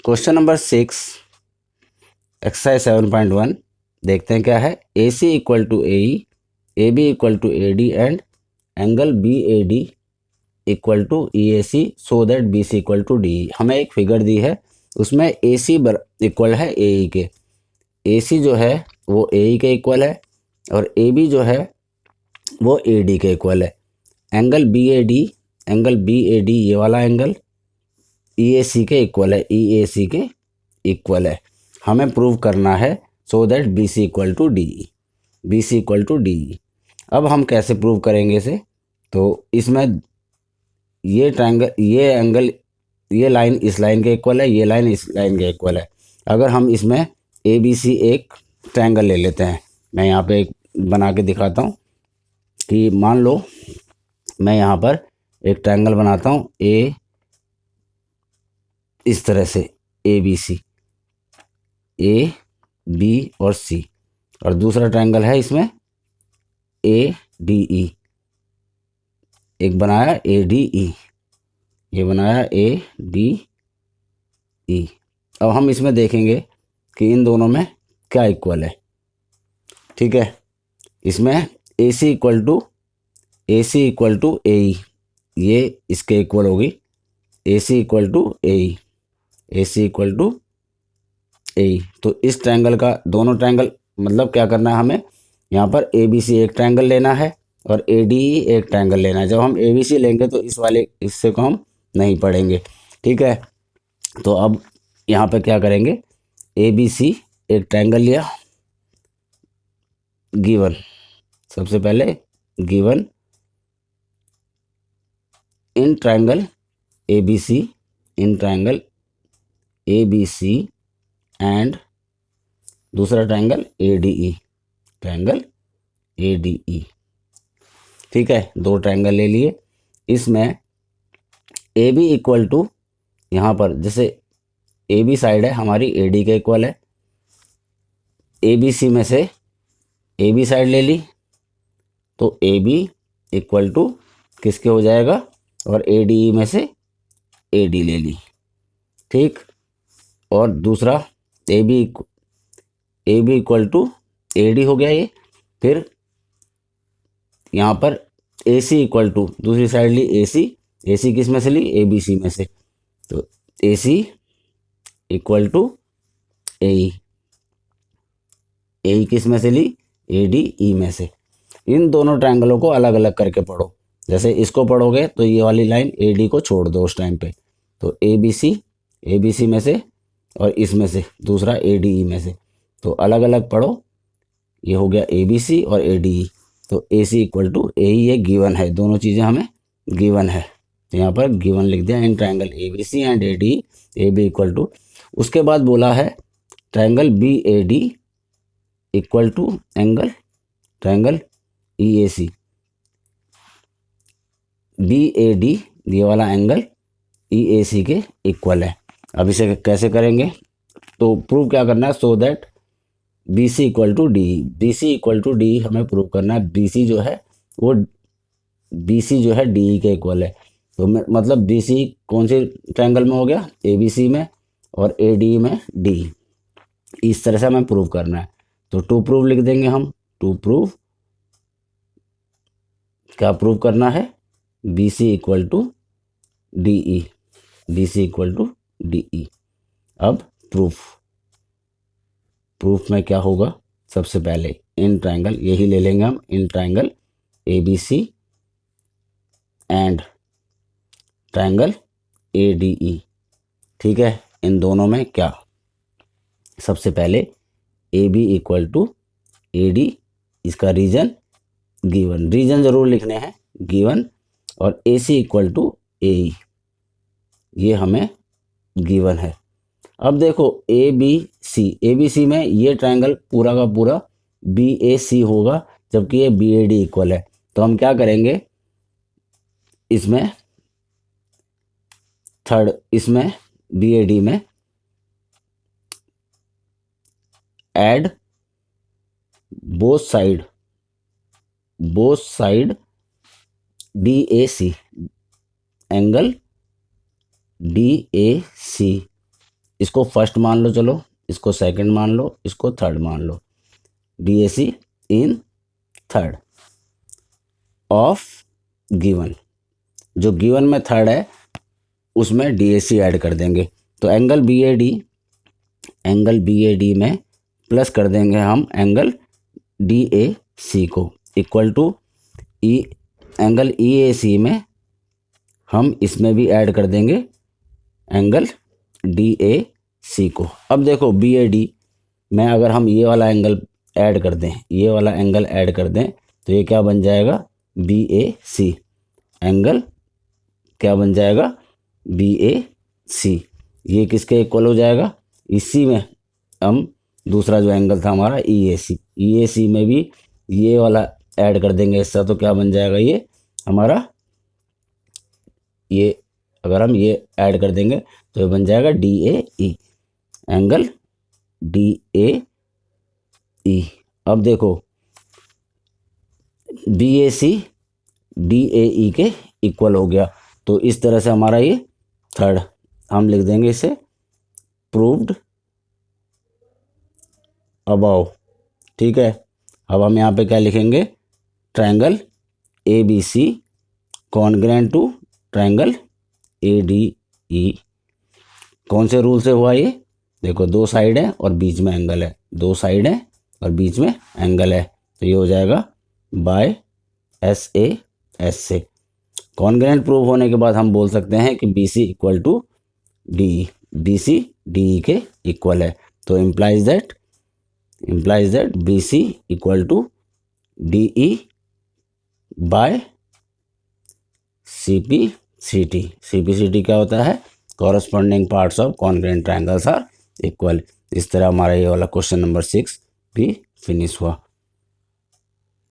Question number 6 exercise 7.1 देखते हैं क्या है। A C equal to A E, A B equal to A D and angle B A D equal to E A C so that B C equal to D. हमें एक figure दी है, उसमें ए C equal है ए ई के। ए सी जो है वो ए ई के इक्वल है और ए बी जो है वो ए डी के इक्वल है। एंगल बी ए डी ये वाला एंगल ई ए सी के इक्वल है, ई ए सी के इक्वल है। हमें प्रूव करना है so that B C equal to D, B C equal to D. अब हम कैसे प्रूव करेंगे इसे? तो इसमें ये ट्रायंगल, ये एंगल, ये लाइन इस लाइन के इक्वल है, ये लाइन इस लाइन के इक्वल है। अगर हम इसमें ए बी सी एक ट्रायंगल ले लेते हैं, मैं यहाँ पे एक बना के दिखाता हूँ कि मान लो मैं यहाँ पर एक ट्रायंगल बनाता हूँ, ए इस तरह से ए बी सी, ए बी और सी, और दूसरा ट्रायंगल है इसमें ए डी ई, एक बनाया ए डी ई, ये बनाया ए डी ई। अब हम इसमें देखेंगे कि इन दोनों में क्या इक्वल है। ठीक है, इसमें ए सी इक्वल टू ए ई, ये इसके इक्वल होगी, A C equal to A E, A C equal to A E. तो इस ट्रायंगल का, दोनों ट्रायंगल मतलब क्या करना है हमें, यहाँ पर ए बी सी एक ट्रायंगल लेना है और ए डी ई एक ट्रायंगल लेना है। जब हम ए बी सी लेंगे तो इस वाले हिस्से को हम नहीं पढ़ेंगे। ठीक है, तो अब यहाँ पे क्या करेंगे, ए बी सी एक ट्रायंगल लिया, गिवन, सबसे पहले given in triangle A B C, in triangle A B C and दूसरा triangle A D E, triangle A D E. ठीक है, दो ट्रायंगल ले लिए। इसमें ए बी इक्वल टू, यहाँ पर जैसे ए बी साइड है हमारी ए डी के इक्वल है, ए बी सी में से ए बी साइड ले ली तो ए बी इक्वल टू किसके हो जाएगा, और ए डी ई में से ए डी ले ली। ठीक, और दूसरा A B equal to A D हो गया ये। फिर यहाँ पर ए सी इक्वल टू, दूसरी साइड ली ए सी किस में से ली, ए बी सी में से, तो ए सी इक्वल टू ए ई किस में से ली, ए डी ई में से। इन दोनों ट्रायंगलों को अलग अलग करके पढ़ो। जैसे इसको पढ़ोगे तो ये वाली लाइन ए डी को छोड़ दो उस टाइम पे, तो ए बी सी में से और इसमें से दूसरा ए डी ई में से, तो अलग अलग पढ़ो। ये हो गया ए बी सी और ए डी ई, तो ए सी इक्वल टू ए ई, ये गिवन है, दोनों चीज़ें हमें गिवन है, तो यहाँ पर गिवन लिख दिया in triangle A B C and A D, A B equal to. उसके बाद बोला है triangle B A D equal to triangle E A C, B A D ये वाला एंगल ई ए सी के इक्वल है। अब इसे कैसे करेंगे, तो प्रूव क्या करना है, so that B C equal to D, B C equal to D हमें प्रूव करना है। बी सी जो है वो डी ई के इक्वल है, तो मतलब बी सी कौन से ट्रायंगल में हो गया, ए बी सी में, और ए डी में डी। इस तरह से हमें प्रूव करना है। तो टू प्रूव लिख देंगे हम, टू प्रूव, क्या प्रूव करना है, B C equal to D E, B C equal to D E. अब प्रूफ में क्या होगा, सबसे पहले इन ट्रायंगल, यही ले लेंगे हम, in triangle A B C and triangle A D E. ठीक है, इन दोनों में क्या, सबसे पहले A B equal to A D, इसका रीजन गिवन, रीजन जरूर लिखने हैं, गिवन, और ए सी इक्वल टू ए ई, ये हमें गिवन है। अब देखो ए बी सी में ये ट्रायंगल पूरा का पूरा बी ए सी होगा, जबकि ये बी ए डी इक्वल है। तो हम क्या करेंगे, इसमें इसमें बी ए डी में add both side D A C, angle D A C इसको फर्स्ट मान लो, चलो इसको सेकंड मान लो, इसको थर्ड मान लो। DAC in third of given, जो गिवन में थर्ड है उसमें DAC ऐड कर देंगे। तो एंगल BAD में प्लस कर देंगे हम एंगल DAC को, इक्वल टू एंगल EAC में हम इसमें भी ऐड कर देंगे एंगल DAC को। अब देखो BAD में अगर हम ये वाला एंगल ऐड कर दें, ये वाला एंगल ऐड कर दें, तो ये क्या बन जाएगा, BAC। एंगल क्या बन जाएगा, BAC। ये किसके इक्वल हो जाएगा, इसी में हम दूसरा जो एंगल था हमारा EAC में भी ये वाला ऐड कर देंगे इससे, तो क्या बन जाएगा ये हमारा, ये अगर हम ये ऐड कर देंगे तो ये बन जाएगा DAE, एंगल DAE। अब देखो BAC DAE के इक्वल हो गया, तो इस तरह से हमारा ये थर्ड हम लिख देंगे इसे प्रूव्ड अबव। ठीक है, अब हम यहाँ पे क्या लिखेंगे, triangle ABC congruent to triangle ADE। कौन से रूल से हुआ ये, देखो दो साइड है और बीच में एंगल है, दो साइड है और बीच में एंगल है, तो ये हो जाएगा बाय SAS से। कॉन्ग्रेंट प्रूव होने के बाद हम बोल सकते हैं कि BC equal to DE, BC DE के इक्वल है। तो implies that BC equal to DE by CPCT। CPCT क्या होता है, corresponding parts of congruent triangles are equal. इस तरह हमारा ये वाला क्वेश्चन नंबर 6 भी फिनिश हुआ।